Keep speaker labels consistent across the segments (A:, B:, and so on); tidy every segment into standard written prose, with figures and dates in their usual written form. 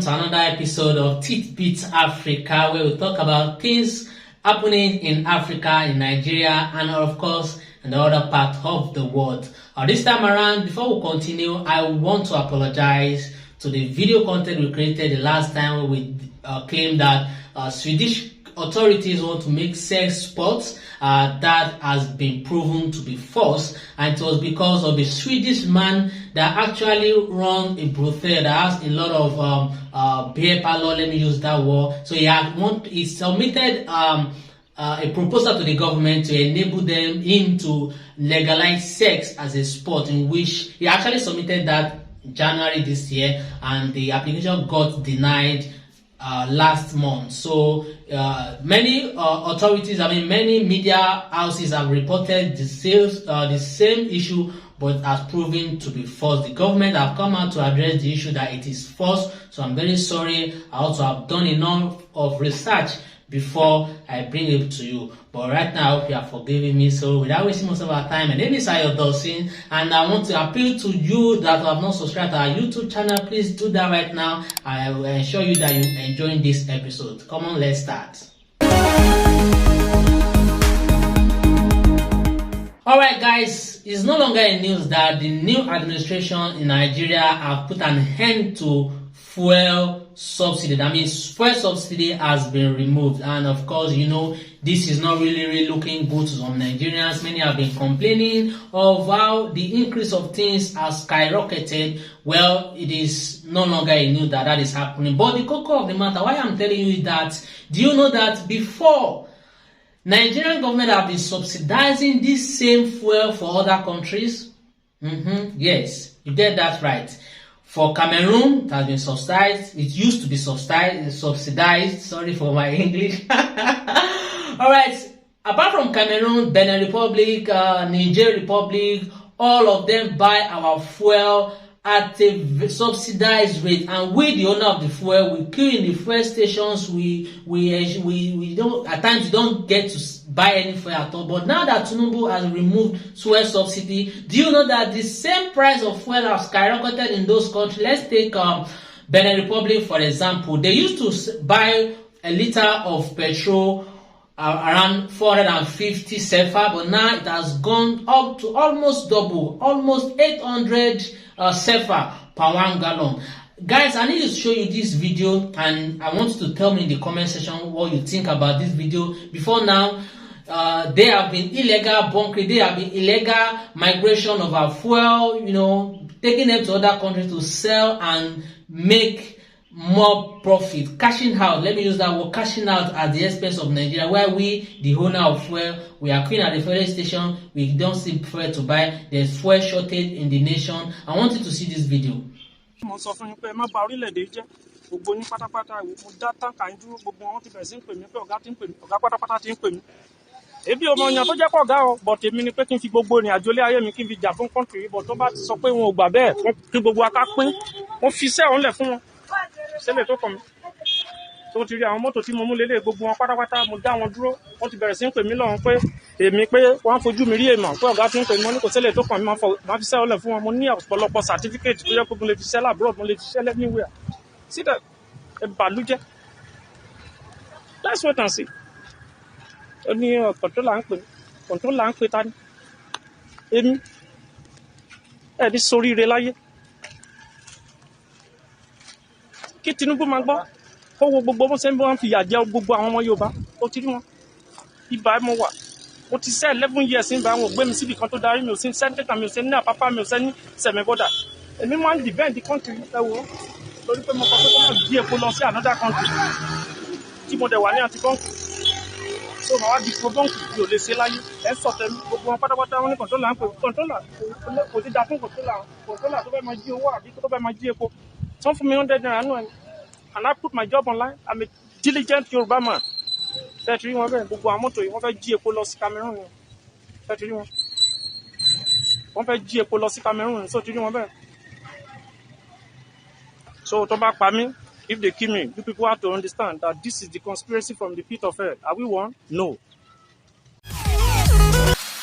A: welcome to another episode of Tidbits Africa, where we talk about things happening in Africa, in Nigeria, and of course in the other part of the world. This time around, before we continue, I want to apologize to the video content we created the last time where we claimed that Swedish authorities want to make sex sports. That has been proven to be false, and it was because of a Swedish man that actually run a brothel that has a lot of beer parlor. Let me use that word. So he submitted a proposal to the government to enable him to legalize sex as a sport, in which he actually submitted that January this year, and the application got denied last month. So many authorities, many media houses have reported the same issue, but has proven to be false. The government have come out to address the issue that it is false. So I'm very sorry. I also have done enough of research before I bring it to you. But right now, I hope you are forgiving me. So without wasting most of our time, my name is Ayo Dawson, and I want to appeal to you that have not subscribed to our YouTube channel. Please do that right now. I will ensure you that you enjoy this episode. Come on, let's start. Alright guys, it's no longer in news that the new administration in Nigeria have put an end to fuel subsidy. That means fuel subsidy has been removed, and of course, you know, this is not really looking good to some Nigerians. Many have been complaining of how the increase of things has skyrocketed. Well, it is no longer a news that is happening. But the core of the matter, why I'm telling you is that, do you know that before, Nigerian government have been subsidizing this same fuel for other countries? Yes, you get that right. For Cameroon, it has been subsidized. It used to be subsidized. Sorry for my English. Alright, apart from Cameroon, Benin Republic, Niger Republic, all of them buy our fuel at a subsidized rate, and we, the owner of the fuel, we queue in the fuel stations. We don't, at times we don't get to buy any fuel at all. But now that Tinubu has removed fuel subsidy, do you know that the same price of fuel has skyrocketed in those countries? Let's take Benin Republic for example. They used to buy a liter of petrol around 450 CFA, but now it has gone up to almost double, almost 800 CFA per 1 gallon. Guys, I need to show you this video, and I want you to tell me in the comment section what you think about this video. Before now, there have been illegal bunkering, there have been illegal migration of our fuel, you know, taking them to other countries to sell and make more profit, cashing out. Let me use that word, cashing out at the expense of Nigeria, where we, the owner of fuel, we are queuing at the fuel station, we don't see fuel to buy. There's fuel shortage in the nation. I want you to see this video.
B: Ebi ọmọ yan tó jẹ́ kó ga o, but èmi ni pé kí n fi gbogbo ìrìn àjò lé ayé mi kí n fi jà fún country, but tó bá ti sọ pé wọn ò gbà bẹ́ẹ̀ kí gbogbo aká pín, wọ́n fi iṣẹ́ òun lẹ̀ fún wọn. Ṣẹlẹ̀ tó kàn mí. Tó ti rí àwọn mọ́tò tí mo mú lélẹ̀ gbogbo wọn pátápátá, mo dá wọn dúró, wọ́n ti bẹ̀rẹ̀ sí ń pè mí lọ́hùn pé èmi pé wọ́n fojú mi rí èèmọ̀ pé ọ̀gá tí ń pè mí, mo ní kò ṣẹlẹ̀ tó kàn mí, máa fi iṣẹ́ òun lẹ̀ fún wọn. Mo ní ọ̀pọ̀lọpọ̀ certificate tó yẹ kó mo lè fi iṣẹ́ labroad, mo lè fi iṣẹ́ anywhere. See that? Ẹ̀bàlújẹ́. Let's wait and see. Ó ní controller ń pè ta ni èmi ẹ̀ẹ́dì soríire láyé kí Tinubu máa gbọ́ kó wo gbogbo bó ṣe ń bọ́ wọn fi ìyà jẹ gbogbo àwọn ọmọ Yorùbá. Ó ti rí wọn ibà mo wà, mo ti ṣe 11 years nígbà wọn ò gbé mi síbi kan tó darí mi, ò sí sẹ́ńtẹ́tà mi, ò sí ní Àpápá mi, ò sí ní Sẹ̀mẹ́bọ́dà. Èmi máa ń defend the country ẹ̀wọ̀ lórí pé mo kọ́ pé kó má jí epo lọ sí another country tí mo dẹ̀ wà ní anti-country. So màá wá di probọ́ǹkì tí ò lè ṣe láyé. Ẹ sọ̀tẹ̀ gbogbo wọn pátápátá wọn ní kọ̀ńtólà ń pè kọ̀ńtólà kò ti da fún kọ̀ńtólà tó fẹ́ máa jí owó àbí tó fẹ́ máa jí epo. Tí wọ́n fún mi 100 naira nù ẹ̀, and I put my job online. I'm a diligent Yoruba man. Ṣé ti rí wọn bẹ́ẹ̀? Gbogbo àwọn mọ́tò yìí wọ́n fẹ́ jí epo lọ sí Cameroon ni. Ṣé ti rí wọn? Wọ́n fẹ́ jí epo lọ sí Cameroon ni. Ṣé ti rí wọn bẹ́ẹ̀? So tó bá pa mí, if they kill me, you people have to understand that this is the conspiracy from the pit of hell. Are we one? No.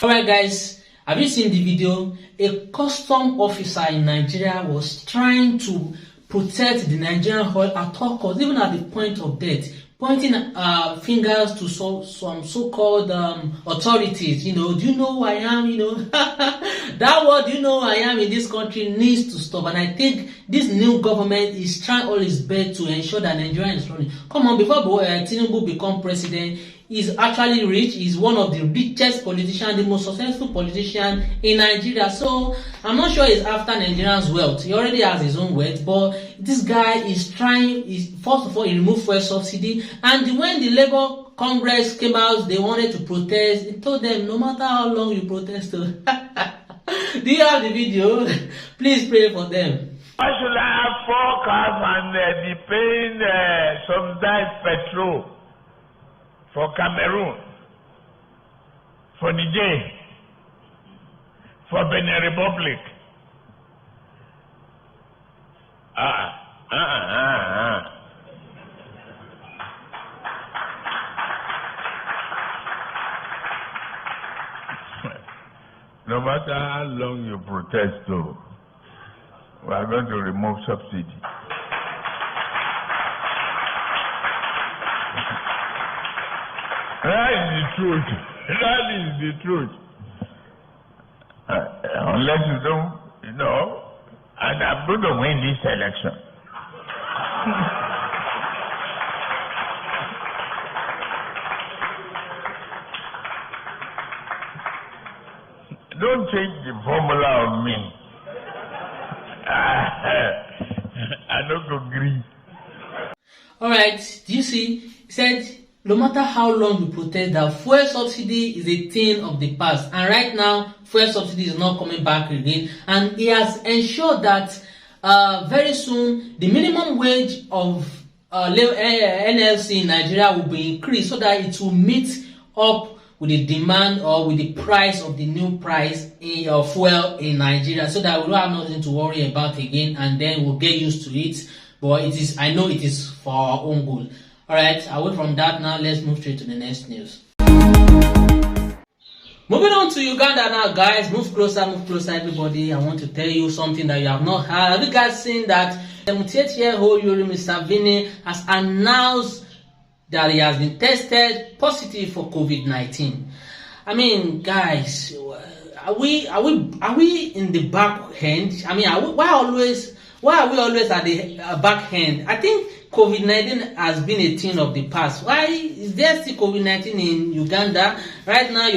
A: Alright guys, have you seen the video? A custom officer in Nigeria was trying to protect the Nigerian oil at all costs, even at the point of death, pointing fingers to some so-called authorities. You know, do you know who I am? You know, that word, "do you know who I am" in this country needs to stop. And I think this new government is trying all its best to ensure that Nigeria is running. Come on, before Tinubu become president, he's actually rich. He's one of the richest politicians, the most successful politician in Nigeria. So I'm not sure he's after Nigerians' wealth. He already has his own wealth, but this guy is trying. First of all, he removed fuel subsidy, and when the Labour Congress came out, they wanted to protest. He told them, no matter how long you protest, do you have the video? Please pray for them.
C: Why should I have 4 cars and be paying subsidized petrol for Cameroon, for Niger, for Benin Republic? No matter how long you protest, though, we are going to remove subsidy. That is the truth. That is the truth. Unless you don't, you know, and I'm going to win this election. Don't change the formula on me. I don't agree.
A: All right, do you see? He said, no matter how long you protest, that fuel subsidy is a thing of the past, and right now fuel subsidy is not coming back again. And he has ensured that very soon the minimum wage of NLC in Nigeria will be increased so that it will meet up with the demand or with the price of the new price of fuel in Nigeria, so that we don't have nothing to worry about again, and then we'll get used to it. But it is, I know it is for our own good. Alright, away from that now, let's move straight to the next news. Moving on to Uganda now, guys. Move closer, everybody. I want to tell you something that you have not heard. Have you guys seen that 78-year-old Yoweri Museveni has announced that he has been tested positive for COVID-19? I mean, guys, are we in the back end? I mean, why are we always at the back end? I think COVID-19 has been a thing of the past. Why is there still COVID-19 in Uganda right now?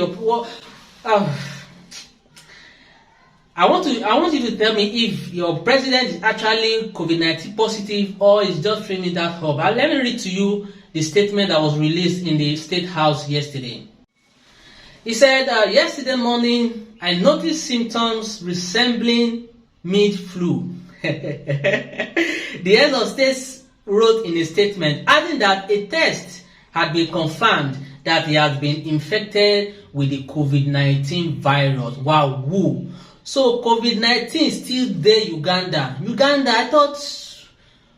A: I want you to tell me if your president is actually COVID-19 positive or is just framing that up. Let me read to you the statement that was released in the State House yesterday. He said, yesterday morning, I noticed symptoms resembling mid-flu. The head of state wrote in a statement, adding that a test had been confirmed that he had been infected with the COVID-19 virus. Wow, woo. So COVID-19 is still there, Uganda. I thought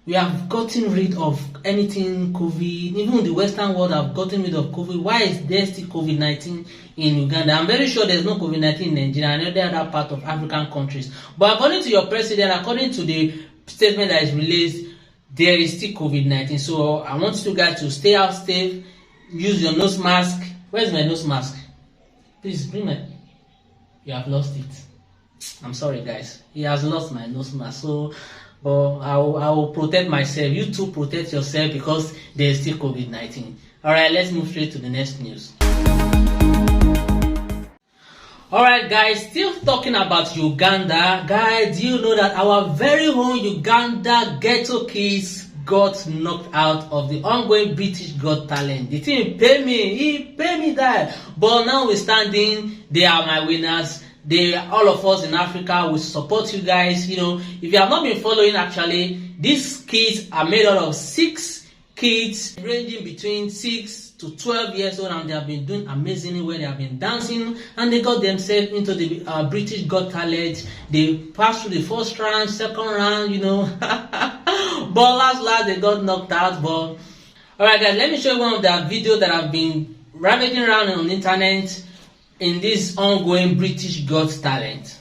A: we have gotten rid of anything COVID. Even the Western world have gotten rid of COVID. Why is there still COVID-19 in Uganda? I'm very sure there's no COVID-19 in Nigeria and every other part of African countries. But according to your president, according to the statement that is released, there is still COVID-19. So I want you guys to stay out safe. Use your nose mask. Where's my nose mask? Please bring my. You have lost it. I'm sorry, guys. He has lost my nose mask. So, but I will protect myself. You too protect yourself because there is still COVID-19. All right, let's move straight to the next news. Alright guys, still talking about Uganda. Guys, do you know that our very own Uganda Getto kids got knocked out of the ongoing British Got Talent? The team pay me, he pay me that. But now we're standing, they are my winners. All of us in Africa will support you guys. You know, if you have not been following, actually, these kids are made out of 6 kids ranging between 6 to 12 years old, and they have been doing amazingly well. They have been dancing and they got themselves into the British Got Talent. They passed through the first round, second round, you know. But last they got knocked out. But alright guys, let me show you one of the videos that have been ravaging around on the internet in this ongoing British Got Talent.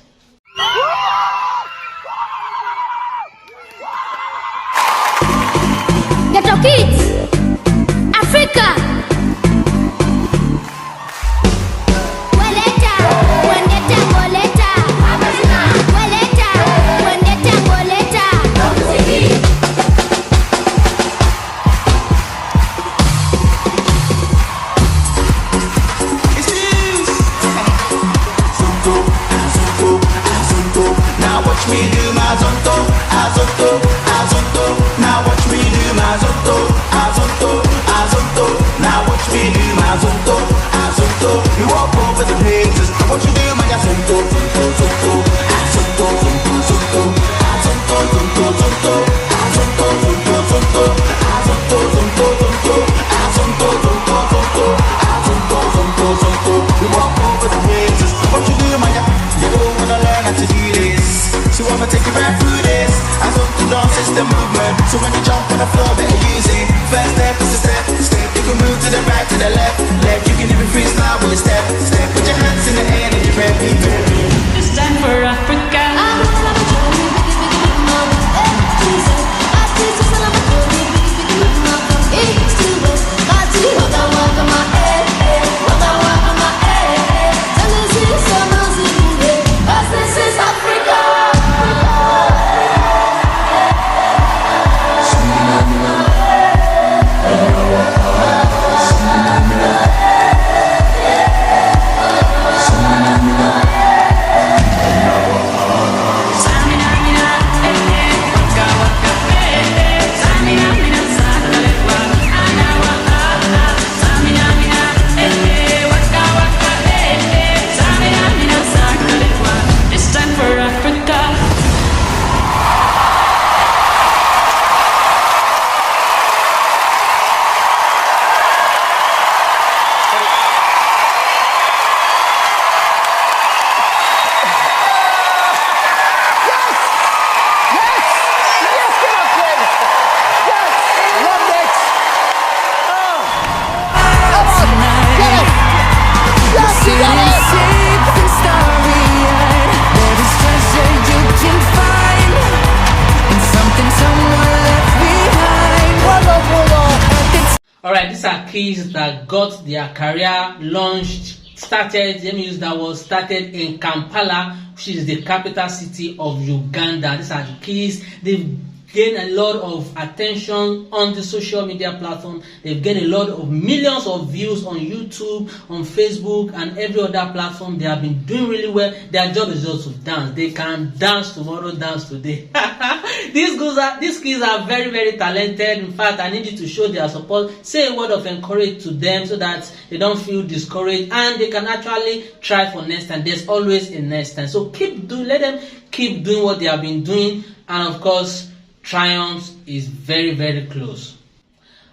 D: Kids, Africa. Waleta, wendeta, waleta. Waleta, wendeta, waleta.
E: Now watch me do my zonto, azonto, azonto. Now watch me do my zonto, azonto, azonto. Now watch me do my zonto, azonto. You walk over the pages. I want you to do my zonto, zonto, zonto, azonto, zonto, zonto, azonto, zonto, zonto, azonto, zonto, zonto, azonto, zonto, zonto, azonto, zonto, zonto, azonto, zonto, zonto. You walk over the pages. I want you to do my you don't wanna learn how to do this. So I'ma take you right through this. I don't do dance, it's the movement. So when you jump on the floor, better use it. First step is a step, step. You can move to the right, to the left, left. You can even freestyle with a step, step. Put your hands in the air and you're ready.
F: It's time for Africa.
A: Alright, these are kids that got their career started in Kampala, which is the capital city of Uganda. These are the kids. They've gained a lot of attention on the social media platform. They've gained a lot of millions of views on YouTube, on Facebook, and every other platform. They have been doing really well. Their job is just to dance. They can dance tomorrow, dance today. These kids are very, very talented. In fact, I need you to show their support. Say a word of encouragement to them so that they don't feel discouraged and they can actually try for next time. There's always a next time. So let them keep doing what they have been doing, and of course, triumph is very, very close.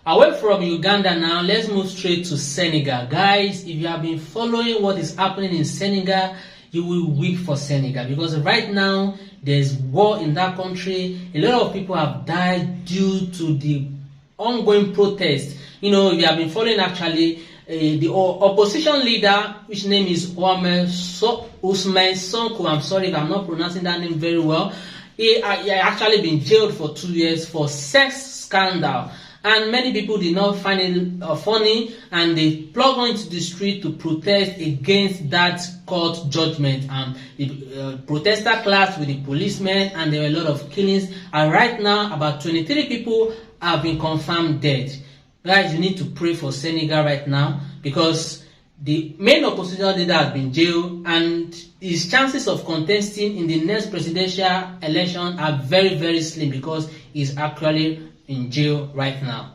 A: Away from Uganda now, let's move straight to Senegal. Guys, if you have been following what is happening in Senegal, you will weep for Senegal, because right now there's war in that country. A lot of people have died due to the ongoing protest. You know, if you have been following actually, the opposition leader, which name is Ousmane Sonko, I'm sorry if I'm not pronouncing that name very well. He actually been jailed for 2 years for sex scandal, and many people did not find it funny, and they plugged onto the street to protest against that court judgment. The protester clashed with the policemen, and there were a lot of killings. And right now, about 23 people have been confirmed dead. Guys, you need to pray for Senegal right now, because the main opposition leader has been jailed, and his chances of contesting in the next presidential election are very, very slim, because he's actually in jail right now.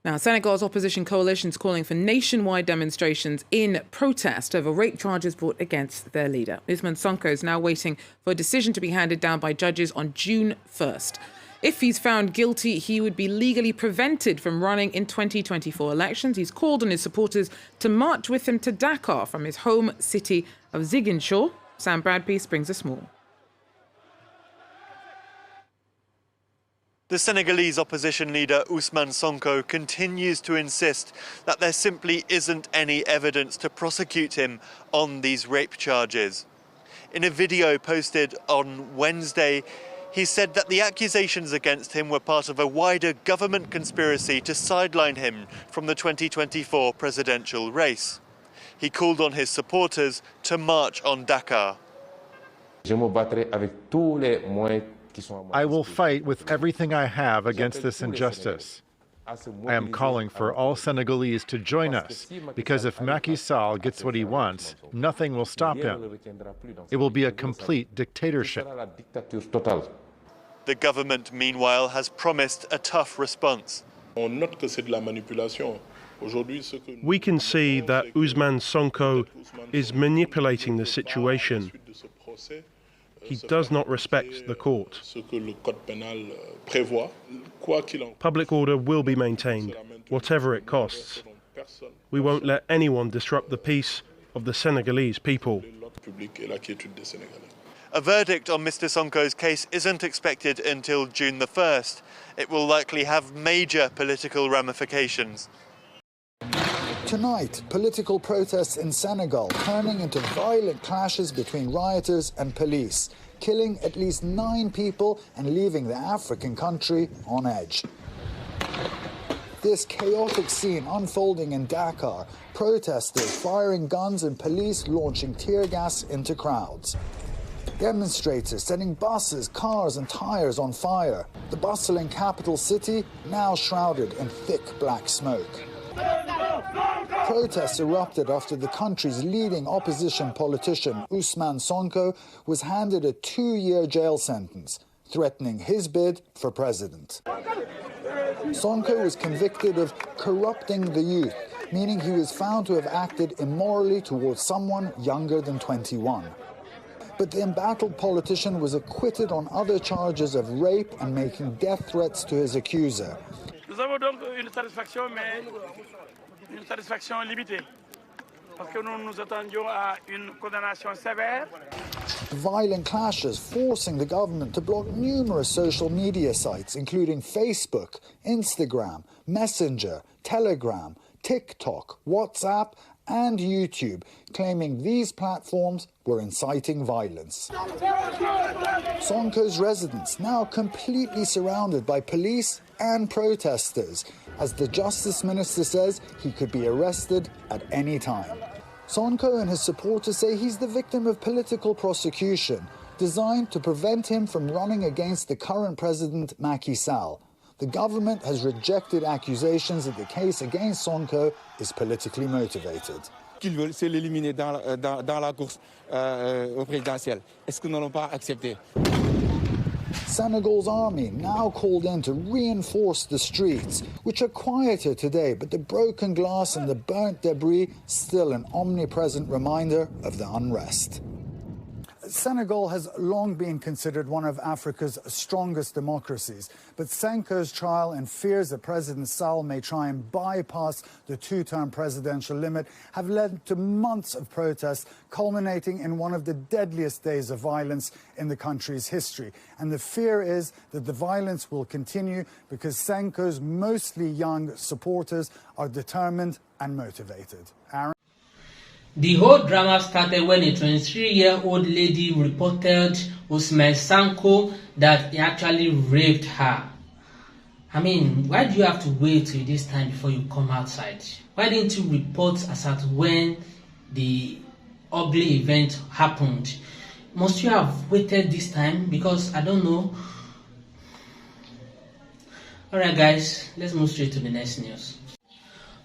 G: Now, Senegal's opposition coalition is calling for nationwide demonstrations in protest over rape charges brought against their leader. Ousmane Sonko is now waiting for a decision to be handed down by judges on June 1st. If he's found guilty, he would be legally prevented from running in 2024 elections. He's called on his supporters to march with him to Dakar from his home city of Ziguinchor. Sam Bradpiece brings us more.
H: The Senegalese opposition leader Ousmane Sonko continues to insist that there simply isn't any evidence to prosecute him on these rape charges. In a video posted on Wednesday, He said that the accusations against him were part of a wider government conspiracy to sideline him from the 2024 presidential race. He called on his supporters to march on Dakar.
I: I will fight with everything I have against this injustice. I am calling for all Senegalese to join us, because if Macky Sall gets what he wants, nothing will stop him. It will be a complete dictatorship.
H: The government, meanwhile, has promised a tough response.
J: We can see that Ousmane Sonko is manipulating the situation. He does not respect the court. Public order will be maintained, whatever it costs. We won't let anyone disrupt the peace of the Senegalese people.
H: A verdict on Mr. Sonko's case isn't expected until June the 1st. It will likely have major political ramifications.
K: Tonight, political protests in Senegal turning into violent clashes between rioters and police, killing at least 9 people and leaving the African country on edge. This chaotic scene unfolding in Dakar, protesters firing guns and police launching tear gas into crowds. Demonstrators setting buses, cars and tires on fire. The bustling capital city now shrouded in thick black smoke. Protests erupted after the country's leading opposition politician, Ousmane Sonko, was handed a 2-year jail sentence, threatening his bid for president. Sonko was convicted of corrupting the youth, meaning he was found to have acted immorally towards someone younger than 21. But the embattled politician was acquitted on other charges of rape and making death threats to his accuser.
B: Nous avons donc une satisfaction, mais une satisfaction limitée, parce que nous nous attendions à une condamnation sévère.
K: Violent clashes forcing the government to block numerous social media sites, including Facebook, Instagram, Messenger, Telegram, TikTok, WhatsApp, and YouTube, claiming these platforms were inciting violence. Sonko's residence now completely surrounded by police and protesters, as the Justice Minister says he could be arrested at any time. Sonko and his supporters say he's the victim of political prosecution, designed to prevent him from running against the current president, Macky Sall. The government has rejected accusations that the case against Sonko is politically motivated.
L: Qu'ils veulent, c'est l'éliminer dans la course au présidentiel. Est-ce que nous n'allons pas accepter?
K: Senegal's army now called in to reinforce the streets, which are quieter today, but the broken glass and the burnt debris still an omnipresent reminder of the unrest. Senegal has long been considered one of Africa's strongest democracies, but Sonko's trial and fears that President Sall may try and bypass the 2-term presidential limit have led to months of protests, culminating in one of the deadliest days of violence in the country's history. And the fear is that the violence will continue because Sonko's mostly young supporters are determined and motivated. Aaron?
A: The whole drama started when a 23-year-old lady reported Ousmane Sonko that he actually raped her. I mean, why do you have to wait till this time before you come outside? Why didn't you report as at when the ugly event happened? Must you have waited this time? Because I don't know. Alright guys, let's move straight to the next news.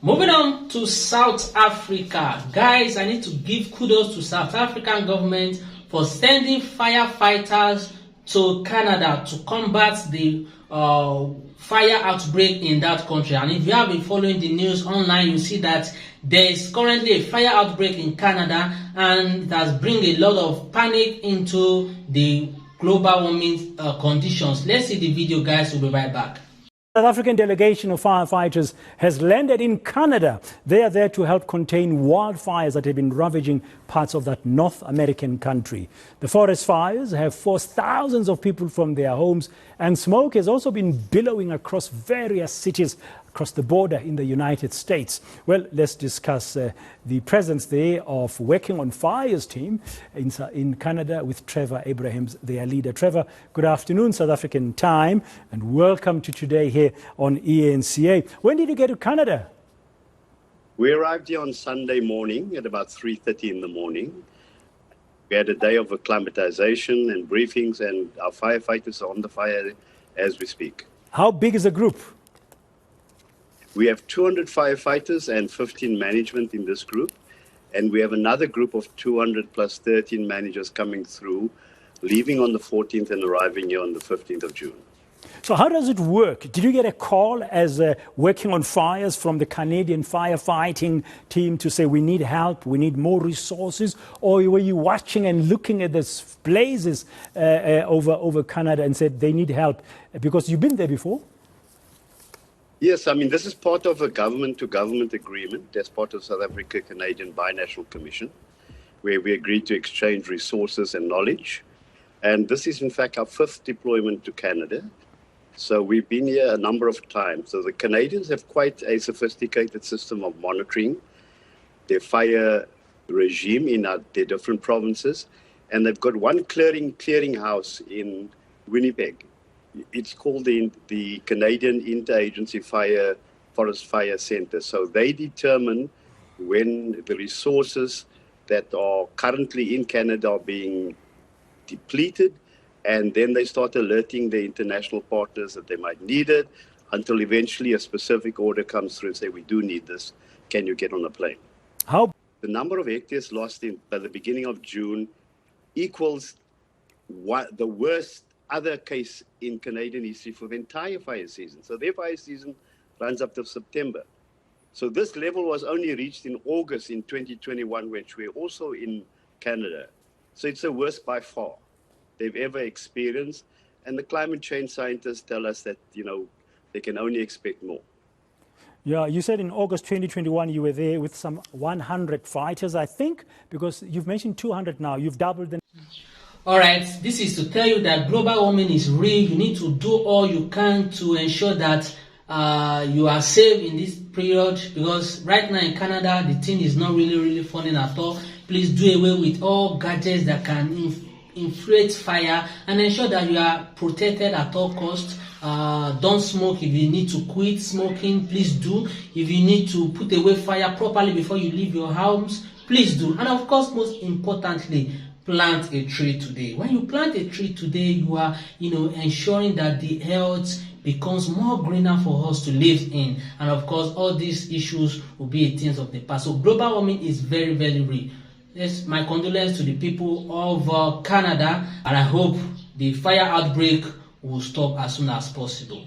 A: Moving on to South Africa. Guys, I need to give kudos to South African government for sending firefighters to Canada to combat the fire outbreak in that country. And if you have been following the news online, you see that there is currently a fire outbreak in Canada, and it has brought a lot of panic into the global warming conditions. Let's see the video, guys. We'll be right back.
M: South African delegation of firefighters has landed in Canada. They are there to help contain wildfires that have been ravaging parts of that North American country. The forest fires have forced thousands of people from their homes, and smoke has also been billowing across various cities across the border in the United States. Well, let's discuss the presence there of Working on Fire's team in Canada with Trevor Abrahams, their leader. Trevor, good afternoon, South African time, and welcome to Today here on ENCA. When did you get to Canada?
N: We arrived here on Sunday morning at about 3:30 in the morning. We had a day of acclimatization and briefings, and our firefighters are on the fire as we speak.
M: How big is the group?
N: We have 200 firefighters and 15 management in this group. And we have another group of 200 plus 13 managers coming through, leaving on the 14th and arriving here on the 15th of June.
M: So how does it work? Did you get a call as Working on Fires from the Canadian firefighting team to say we need help, we need more resources? Or were you watching and looking at these blazes over Canada and said they need help? Because you've been there before.
N: Yes, I mean, this is part of a government-to-government agreement as part of South Africa-Canadian Binational Commission, where we agreed to exchange resources and knowledge. And this is, in fact, our 5th deployment to Canada. So we've been here a number of times. So the Canadians have quite a sophisticated system of monitoring their fire regime in their different provinces. And they've got one clearinghouse in Winnipeg. It's called the Canadian Interagency Forest Fire Center. So they determine when the resources that are currently in Canada are being depleted, and then they start alerting the international partners that they might need it until eventually a specific order comes through and say, we do need this. Can you get on a plane?
M: How?
N: The number of hectares lost by the beginning of June equals the worst other case in Canadian history for the entire fire season. So their fire season runs up to September. So this level was only reached in August in 2021, which we're also in Canada. So it's the worst by far they've ever experienced. And the climate change scientists tell us that, they can only expect more.
M: Yeah, you said in August 2021 you were there with some 100 fighters, I think, because you've mentioned 200 now. You've doubled the...
A: All right, this is to tell you that global warming is real. You need to do all you can to ensure that you are safe in this period, because right now in Canada, the thing is not really funny at all. Please do away with all gadgets that can inflate fire and ensure that you are protected at all costs. Don't smoke. If you need to quit smoking, please do. If you need to put away fire properly before you leave your house, please do. And of course, most importantly, plant a tree today. When you plant a tree today, you are, ensuring that the earth becomes more greener for us to live in. And of course, all these issues will be a thing of the past. So global warming is very real. Yes, my condolences to the people of Canada, and I hope the fire outbreak will stop as soon as possible.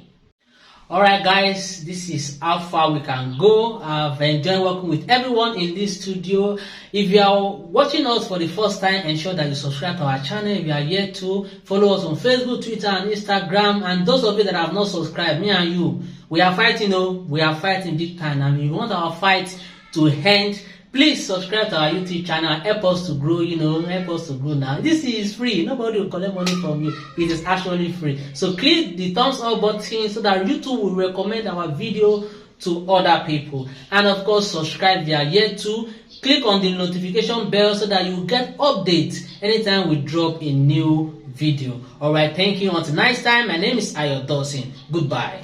A: Alright guys, this is how far we can go. I've enjoyed working with everyone in this studio. If you are watching us for the first time, ensure that you subscribe to our channel. If you are yet to, follow us on Facebook, Twitter and Instagram. And those of you that have not subscribed, me and you, we are fighting, we are fighting big time. And if you want our fight to end, please subscribe to our YouTube channel. Help us to grow, help us to grow now. This is free. Nobody will collect money from you. It is actually free. So click the thumbs up button so that YouTube will recommend our video to other people. And of course, subscribe if you are yet to. Click on the notification bell so that you get updates anytime we drop a new video. Alright, thank you. Until next time, my name is Ayo Dawson. Goodbye.